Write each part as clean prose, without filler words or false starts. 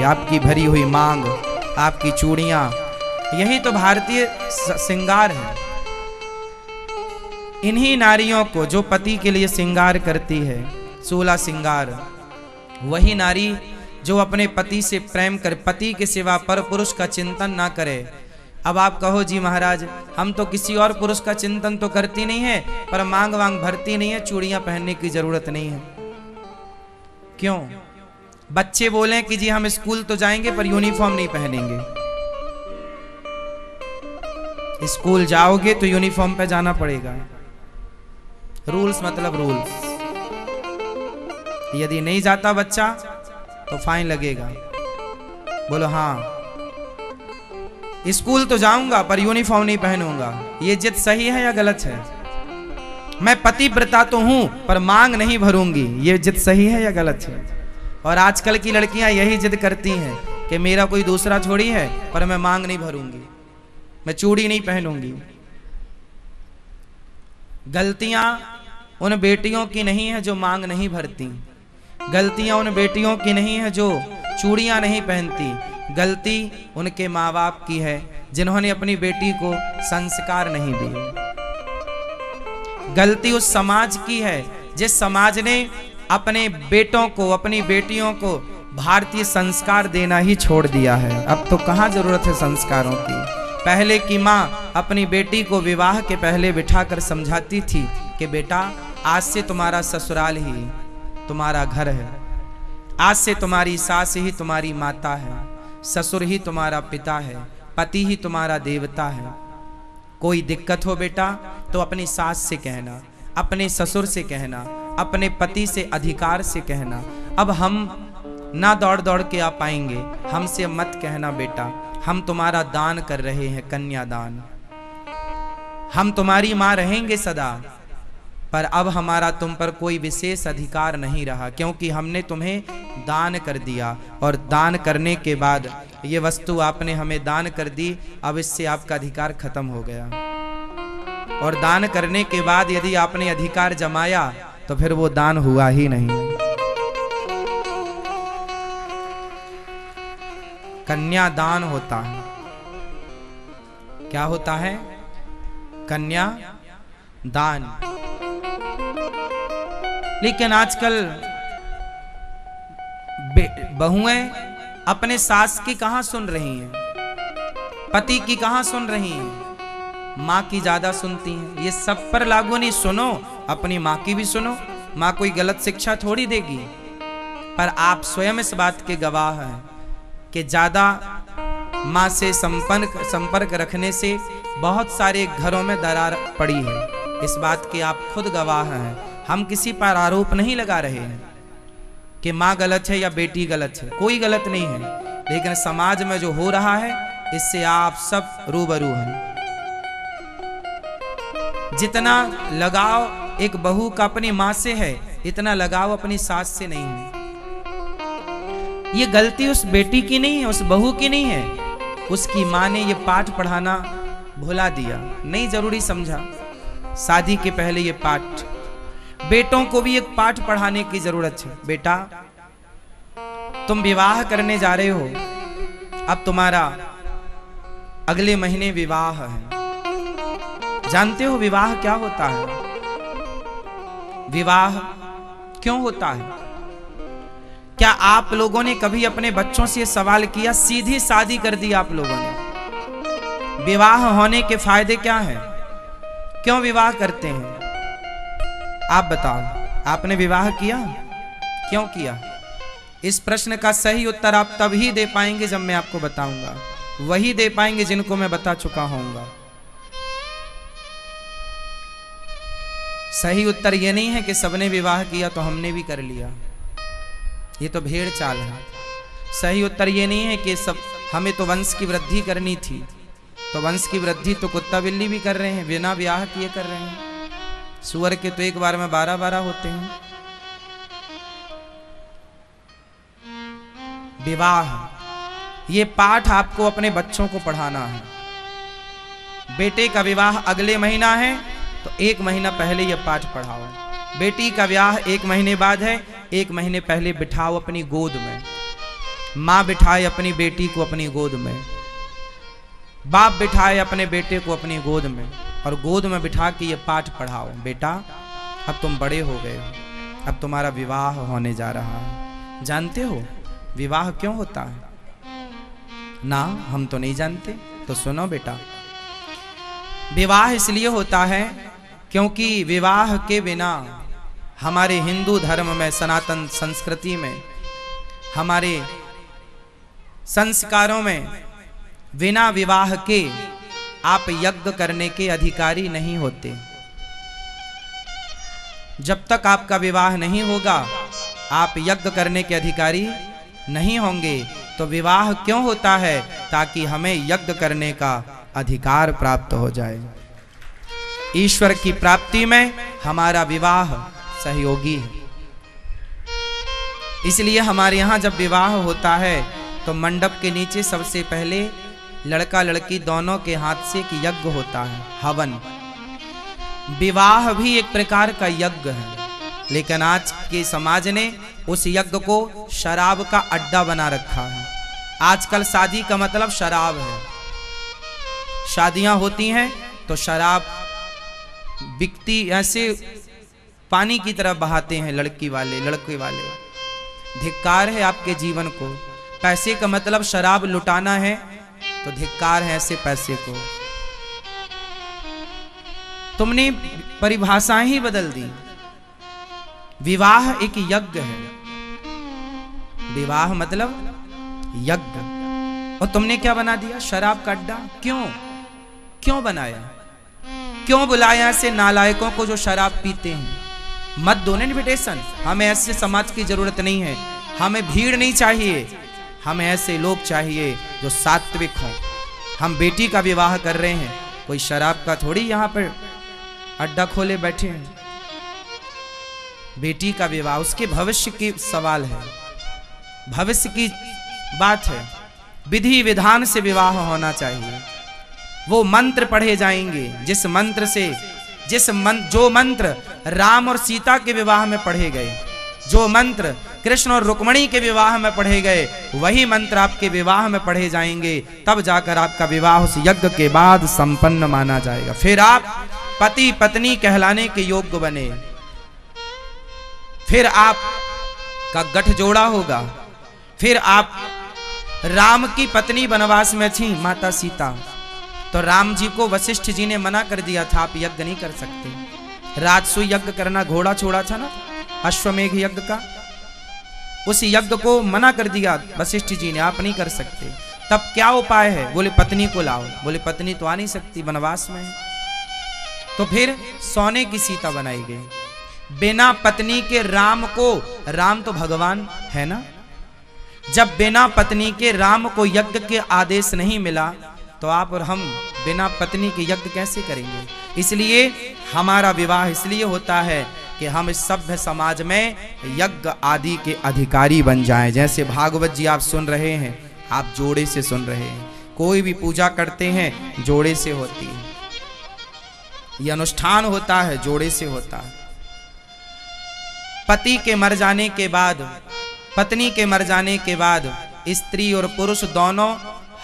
आपकी भरी हुई मांग, आपकी चूड़ियां, यही तो भारतीय श्रृंगार है। इन्हीं नारियों को जो पति के लिए श्रृंगार करती है, 16 श्रृंगार, वही नारी जो अपने पति से प्रेम कर, पति के सिवा पर पुरुष का चिंतन ना करे। अब आप कहो जी महाराज हम तो किसी और पुरुष का चिंतन तो करती नहीं है, पर मांग वांग भरती नहीं है, चूड़ियां पहनने की जरूरत नहीं है। क्यों? बच्चे बोले कि जी हम स्कूल तो जाएंगे पर यूनिफॉर्म नहीं पहनेंगे। स्कूल जाओगे तो यूनिफॉर्म पे जाना पड़ेगा। रूल्स मतलब रूल्स। यदि नहीं जाता बच्चा तो फाइन लगेगा। बोलो हाँ, स्कूल तो जाऊंगा पर यूनिफॉर्म नहीं पहनूंगा। ये जिद सही है या गलत है? मैं पतिव्रता तो हूं पर मांग नहीं भरूंगी, ये जिद सही है या गलत है? और आजकल की लड़कियां यही जिद करती हैं कि मेरा कोई दूसरा छोड़ी है पर मैं मांग नहीं भरूंगी, मैं चूड़ी नहीं पहनूंगी। गलतियां उन बेटियों की नहीं है जो मांग नहीं भरती, गलतियां उन बेटियों की नहीं है जो चूड़ियां नहीं पहनती, गलती उनके माँ बाप की है जिन्होंने अपनी बेटी को संस्कार नहीं दिए। गलती उस समाज की है जिस समाज ने अपने बेटों को, अपनी बेटियों को भारतीय संस्कार देना ही छोड़ दिया है। अब तो कहाँ जरूरत है संस्कारों की। पहले की माँ अपनी बेटी को विवाह के पहले बिठाकर समझाती थी कि बेटा आज से तुम्हारा ससुराल ही तुम्हारा घर है, आज से तुम्हारी सास ही तुम्हारी माता है, ससुर ही तुम्हारा पिता है, पति ही तुम्हारा देवता है। कोई दिक्कत हो बेटा तो अपनी सास से कहना, अपने ससुर से कहना, अपने पति से अधिकार से कहना। अब हम ना दौड़ दौड़ के आ पाएंगे, हमसे मत कहना बेटा हम तुम्हारा दान कर रहे हैं, कन्यादान। हम तुम्हारी माँ रहेंगे सदा, पर अब हमारा तुम पर कोई विशेष अधिकार नहीं रहा, क्योंकि हमने तुम्हें दान कर दिया और दान करने के बाद ये वस्तु आपने हमें दान कर दी, अब इससे आपका अधिकार खत्म हो गया। और दान करने के बाद यदि आपने अधिकार जमाया तो फिर वो दान हुआ ही नहीं। कन्यादान होता है। क्या होता है? कन्या दान। लेकिन आजकल बहुएं अपने सास की कहां सुन रही हैं, पति की कहां सुन रही हैं, माँ की ज्यादा सुनती हैं। ये सब पर लागू नहीं, सुनो अपनी माँ की भी सुनो। माँ कोई गलत शिक्षा थोड़ी देगी, पर आप स्वयं इस बात के गवाह हैं कि ज्यादा माँ से संपर्क रखने से बहुत सारे घरों में दरार पड़ी है। इस बात के आप खुद गवाह हैं। हम किसी पर आरोप नहीं लगा रहे हैं कि माँ गलत है या बेटी गलत है, कोई गलत नहीं है, लेकिन समाज में जो हो रहा है इससे आप सब रूबरू हैं। जितना लगाव एक बहू का अपनी माँ से है, इतना लगाव अपनी सास से नहीं है। ये गलती उस बेटी की नहीं है, उस बहू की नहीं है, उसकी माँ ने ये पाठ पढ़ाना भुला दिया, नहीं जरूरी समझा। शादी के पहले ये पाठ, बेटों को भी एक पाठ पढ़ाने की जरूरत है। बेटा तुम विवाह करने जा रहे हो, अब तुम्हारा अगले महीने विवाह है। जानते हो विवाह क्या होता है? विवाह क्यों होता है? क्या आप लोगों ने कभी अपने बच्चों से सवाल किया? सीधी शादी कर दी आप लोगों ने। विवाह होने के फायदे क्या हैं? क्यों विवाह करते हैं? आप बताओ, आपने विवाह किया? क्यों किया? इस प्रश्न का सही उत्तर आप तभी दे पाएंगे जब मैं आपको बताऊंगा। वही दे पाएंगे जिनको मैं बता चुका होऊंगा। सही उत्तर यह नहीं है कि सबने विवाह किया तो हमने भी कर लिया, ये तो भेड़ चाल है। सही उत्तर ये नहीं है कि सब हमें तो वंश की वृद्धि करनी थी, तो वंश की वृद्धि तो कुत्ता बिल्ली भी कर रहे हैं, बिना ब्याह किए कर रहे हैं। सुअर के तो एक बार में 12-12 होते हैं। विवाह, ये पाठ आपको अपने बच्चों को पढ़ाना है। बेटे का विवाह अगले महीना है तो 1 महीना पहले यह पाठ पढ़ाओ। बेटी का ब्याह 1 महीने बाद है, 1 महीने पहले बिठाओ अपनी गोद में। माँ बिठाए अपनी बेटी को अपनी गोद में, बाप बिठाए अपने बेटे को अपनी गोद में और गोद में बिठा के ये पाठ पढ़ाओ, बेटा अब तुम बड़े हो गए हो, अब तुम्हारा विवाह होने जा रहा है। जानते हो विवाह क्यों होता है? ना, हम तो नहीं जानते। तो सुनो बेटा, विवाह इसलिए होता है क्योंकि विवाह के बिना हमारे हिंदू धर्म में, सनातन संस्कृति में, हमारे संस्कारों में बिना विवाह के आप यज्ञ करने के अधिकारी नहीं होते। जब तक आपका विवाह नहीं होगा आप यज्ञ करने के अधिकारी नहीं होंगे। तो विवाह क्यों होता है? ताकि हमें यज्ञ करने का अधिकार प्राप्त हो जाए। ईश्वर की प्राप्ति में हमारा विवाह सहयोगी है। इसलिए हमारे यहाँ जब विवाह होता है तो मंडप के नीचे सबसे पहले लड़का लड़की दोनों के हाथ से एक यज्ञ होता है, हवन। विवाह भी एक प्रकार का यज्ञ है, लेकिन आज के समाज ने उस यज्ञ को शराब का अड्डा बना रखा है। आजकल शादी का मतलब शराब है। शादियां होती हैं तो शराब बिकती, ऐसे पानी की तरह बहाते हैं लड़की वाले लड़के वाले। धिक्कार है आपके जीवन को। पैसे का मतलब शराब लुटाना है तो धिक्कार है ऐसे पैसे को। तुमने परिभाषाएं ही बदल दी। विवाह एक यज्ञ है, विवाह मतलब यज्ञ, और तुमने क्या बना दिया? शराब का अड्डा। क्यों क्यों बनाया? क्यों बुलाया ऐसे नालायकों को जो शराब पीते हैं? मत दो ना इन्विटेशन। हमें ऐसे समाज की जरूरत नहीं है, हमें भीड़ नहीं चाहिए, हमें ऐसे लोग चाहिए जो सात्विक हों। हम बेटी का विवाह कर रहे हैं, कोई शराब का थोड़ी यहाँ पर अड्डा खोले बैठे हैं। बेटी का विवाह उसके भविष्य की सवाल है, भविष्य की बात है। विधि विधान से विवाह होना चाहिए। वो मंत्र पढ़े जाएंगे जिस मंत्र से जो मंत्र राम और सीता के विवाह में पढ़े गए, जो मंत्र कृष्ण और रुक्मणी के विवाह में पढ़े गए, वही मंत्र आपके विवाह में पढ़े जाएंगे। तब जाकर आपका विवाह उस यज्ञ के बाद संपन्न माना जाएगा। फिर आप पति पत्नी कहलाने के योग्य बने, फिर आप का गठजोड़ा होगा। फिर आप राम की पत्नी वनवास में थी माता सीता, तो राम जी को वशिष्ठ जी ने मना कर दिया था, आप यज्ञ नहीं कर सकते। राजसूय यज्ञ करना, घोड़ा छोड़ा था ना अश्वमेघ यज्ञ का, उस यज्ञ को मना कर दिया वशिष्ठ जी ने, आप नहीं कर सकते। तब क्या उपाय है? बोले पत्नी को लाओ। बोले पत्नी तो आ नहीं सकती, वनवास में। तो फिर सोने की सीता बनाई गई। बिना पत्नी के राम को, राम तो भगवान है ना, जब बिना पत्नी के राम को यज्ञ के आदेश नहीं मिला तो आप और हम बिना पत्नी के यज्ञ कैसे करेंगे? इसलिए हमारा विवाह इसलिए होता है कि हम इस सभ्य समाज में यज्ञ आदि के अधिकारी बन जाएं। जैसे भागवत जी आप सुन रहे हैं, आप जोड़े से सुन रहे हैं। कोई भी पूजा करते हैं जोड़े से होती है, ये अनुष्ठान होता है जोड़े से होता है। पति के मर जाने के बाद, पत्नी के मर जाने के बाद स्त्री और पुरुष दोनों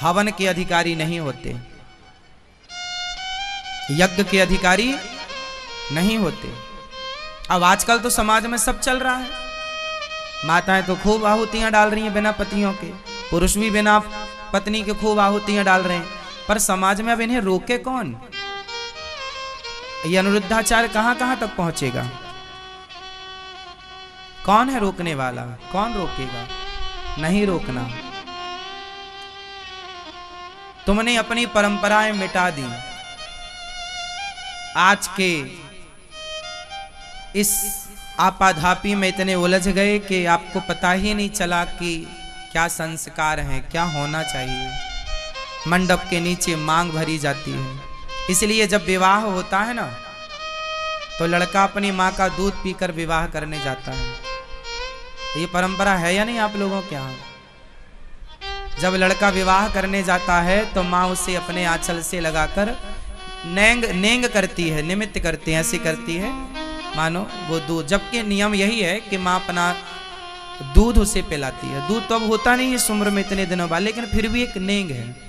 हवन के अधिकारी नहीं होते, यज्ञ के अधिकारी नहीं होते। अब आजकल तो समाज में सब चल रहा है, माताएं तो खूब आहुतियां डाल रही हैं बिना पतियों के, पुरुष भी बिना पत्नी के खूब आहुतियां डाल रहे हैं। पर समाज में अब इन्हें रोके कौन? ये अनिरुद्धाचार्य कहां कहां तक पहुंचेगा? कौन है रोकने वाला? कौन रोकेगा? नहीं रोकना। तुमने अपनी परंपराएं मिटा दी। आज के इस आपाधापी में इतने उलझ गए कि आपको पता ही नहीं चला कि क्या संस्कार हैं, क्या होना चाहिए। मंडप के नीचे मांग भरी जाती है। इसलिए जब विवाह होता है ना तो लड़का अपनी माँ का दूध पीकर विवाह करने जाता है। ये परंपरा है या नहीं आप लोगों के यहाँ? जब लड़का विवाह करने जाता है तो माँ उसे अपने आंचल से लगाकर नेंग करती है, निमित्त करती है, ऐसी करती है मानो वो दूध। जबकि नियम यही है कि माँ अपना दूध उसे पिलाती है। दूध तो अब होता नहीं है इस उम्र में इतने दिनों बाद, लेकिन फिर भी एक नेंग है।